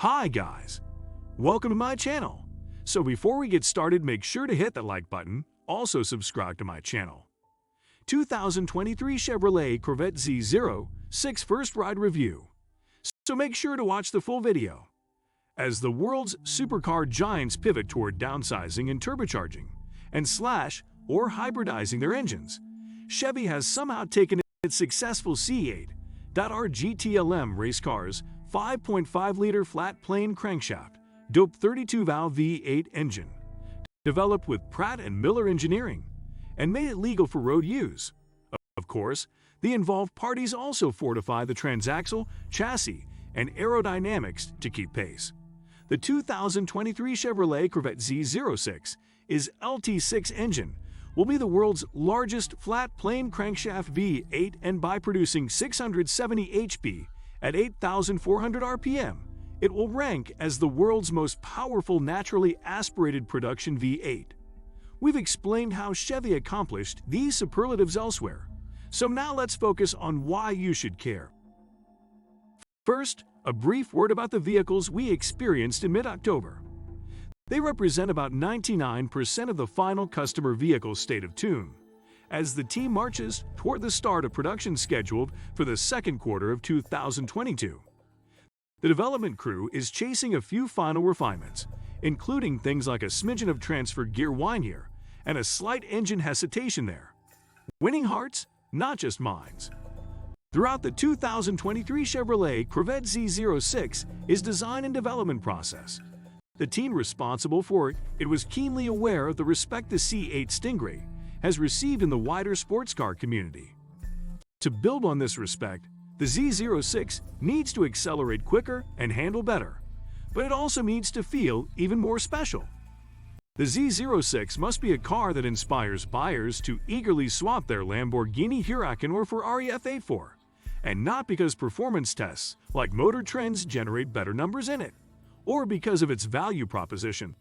Hi guys, welcome to my channel. So before we get started, make sure to hit the like button, also subscribe to my channel. 2023 Chevrolet Corvette Z06 first ride review. So make sure to watch the full video. As the world's supercar giants pivot toward downsizing and turbocharging, and slash or hybridizing their engines, Chevy has somehow taken its successful C8.R GTLM race car's 5.5-liter flat-plane crankshaft, doped 32-valve V8 engine, developed with Pratt & Miller engineering, and made it legal for road use. Of course, the involved parties also fortify the transaxle, chassis, and aerodynamics to keep pace. The 2023 Chevrolet Corvette Z06 is LT6 engine will be the world's largest flat-plane crankshaft V8, and by producing 670 HP at 8,400 RPM, it will rank as the world's most powerful naturally aspirated production V8. We've explained how Chevy accomplished these superlatives elsewhere, so now let's focus on why you should care. First, a brief word about the vehicles we experienced in mid-October. They represent about 99% of the final customer vehicle state of tune, as the team marches toward the start of production scheduled for the second quarter of 2022. The development crew is chasing a few final refinements, including things like a smidgen of transfer gear whine here and a slight engine hesitation there. Winning hearts, not just minds. Throughout the 2023 Chevrolet Corvette Z06 is design and development process. The team responsible for it was keenly aware of the respect the C8 Stingray has received in the wider sports car community. To build on this respect, the Z06 needs to accelerate quicker and handle better, but it also needs to feel even more special. The Z06 must be a car that inspires buyers to eagerly swap their Lamborghini Huracan or Ferrari F8 for, and not because performance tests like Motor Trends generate better numbers in it, or because of its value proposition.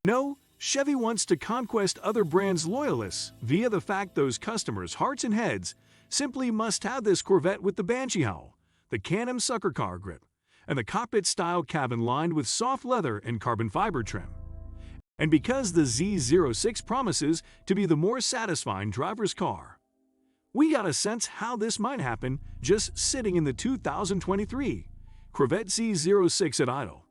No, Chevy wants to conquest other brands' loyalists via the fact those customers' hearts and heads simply must have this Corvette with the Banshee howl, the Can-Am sucker car grip, and the cockpit-style cabin lined with soft leather and carbon fiber trim. And because the Z06 promises to be the more satisfying driver's car. We got a sense how this might happen just sitting in the 2023 Corvette Z06 at idle,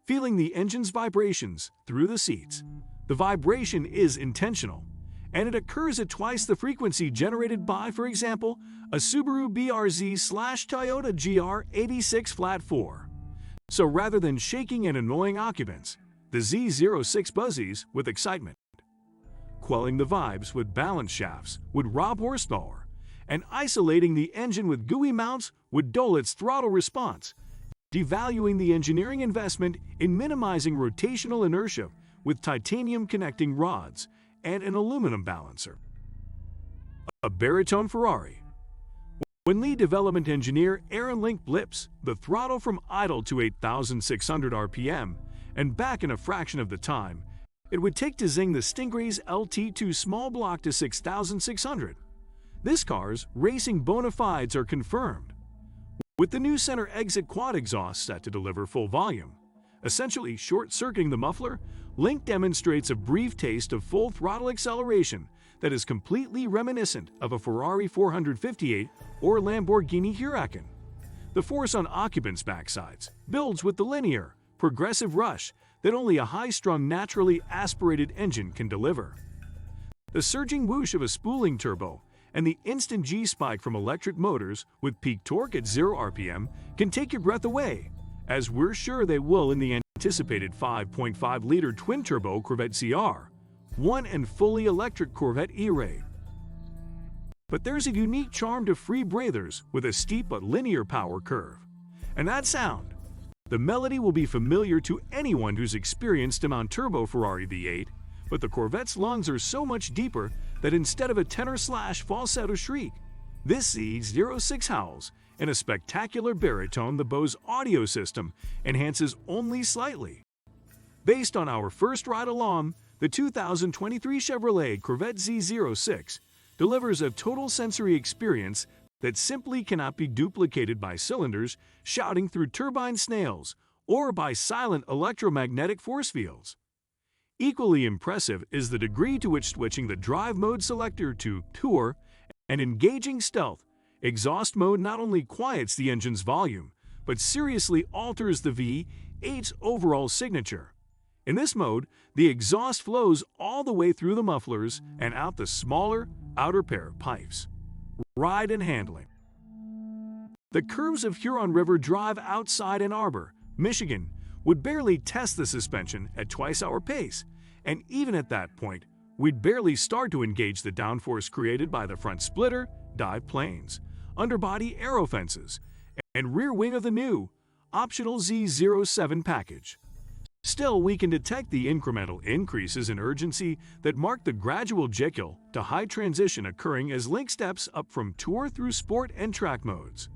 feeling the engine's vibrations through the seats. The vibration is intentional, and it occurs at twice the frequency generated by, for example, a Subaru BRZ/Toyota GR86 Flat 4. So rather than shaking and annoying occupants, the Z06 buzzes with excitement. Quelling the vibes with balance shafts would rob horsepower, and isolating the engine with gooey mounts would dull its throttle response, devaluing the engineering investment in minimizing rotational inertia with titanium connecting rods and an aluminum balancer. A baritone Ferrari. When lead development engineer Aaron Link blips the throttle from idle to 8,600 RPM and back in a fraction of the time it would take to zing the Stingray's LT2 small block to 6,600. This car's racing bona fides are confirmed. With the new center exit quad exhaust set to deliver full volume, essentially short-circuiting the muffler, Link demonstrates a brief taste of full throttle acceleration that is completely reminiscent of a Ferrari 458 or Lamborghini Huracan. The force on occupants' backsides builds with the linear, progressive rush that only a high-strung, naturally aspirated engine can deliver. The surging whoosh of a spooling turbo and the instant G-spike from electric motors with peak torque at 0 RPM can take your breath away, as we're sure they will in the anticipated 5.5-liter twin-turbo Corvette ZR1 and fully electric Corvette E-Ray. But there's a unique charm to free breathers with a steep but linear power curve. And that sound, the melody will be familiar to anyone who's experienced a non-turbo Ferrari V8, but the Corvette's lungs are so much deeper that instead of a tenor/falsetto shriek, this Z06 howls in a spectacular baritone the Bose audio system enhances only slightly. Based on our first ride along, the 2023 Chevrolet Corvette Z06 delivers a total sensory experience that simply cannot be duplicated by cylinders shouting through turbine snails or by silent electromagnetic force fields. Equally impressive is the degree to which switching the drive mode selector to Tour and engaging Stealth exhaust mode not only quiets the engine's volume, but seriously alters the V8's overall signature. In this mode, the exhaust flows all the way through the mufflers and out the smaller outer pair of pipes. Ride and handling. The curves of Huron River Drive outside Ann Arbor, Michigan, would barely test the suspension at twice our pace, and even at that point, we'd barely start to engage the downforce created by the front splitter, dive planes, underbody aero fences, and rear wing of the new, optional Z07 package. Still, we can detect the incremental increases in urgency that mark the gradual Jekyll to high transition occurring as Link steps up from Tour through Sport and Track modes.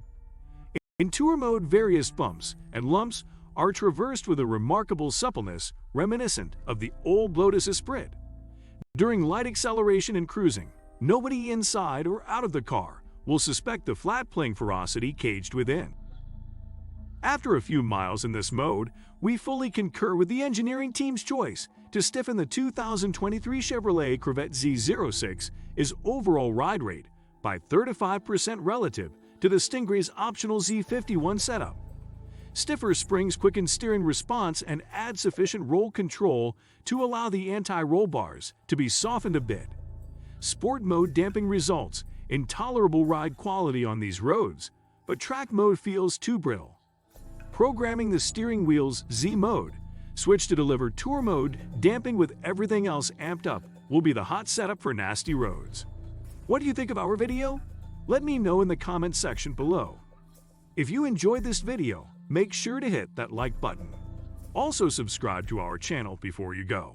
In Tour mode, various bumps and lumps are traversed with a remarkable suppleness reminiscent of the old Lotus Esprit. During light acceleration and cruising, nobody inside or out of the car will suspect the flat-playing ferocity caged within. After a few miles in this mode, we fully concur with the engineering team's choice to stiffen the 2023 Chevrolet Corvette Z06's overall ride rate by 35% relative to the Stingray's optional Z51 setup. Stiffer springs quicken steering response and add sufficient roll control to allow the anti-roll bars to be softened a bit. Sport mode damping results in tolerable ride quality on these roads, but track mode feels too brittle. Programming the steering wheel's Z mode, switch to deliver Tour mode, damping with everything else amped up will be the hot setup for nasty roads. What do you think of our video? Let me know in the comment section below. If you enjoyed this video, make sure to hit that like button. Also subscribe to our channel before you go.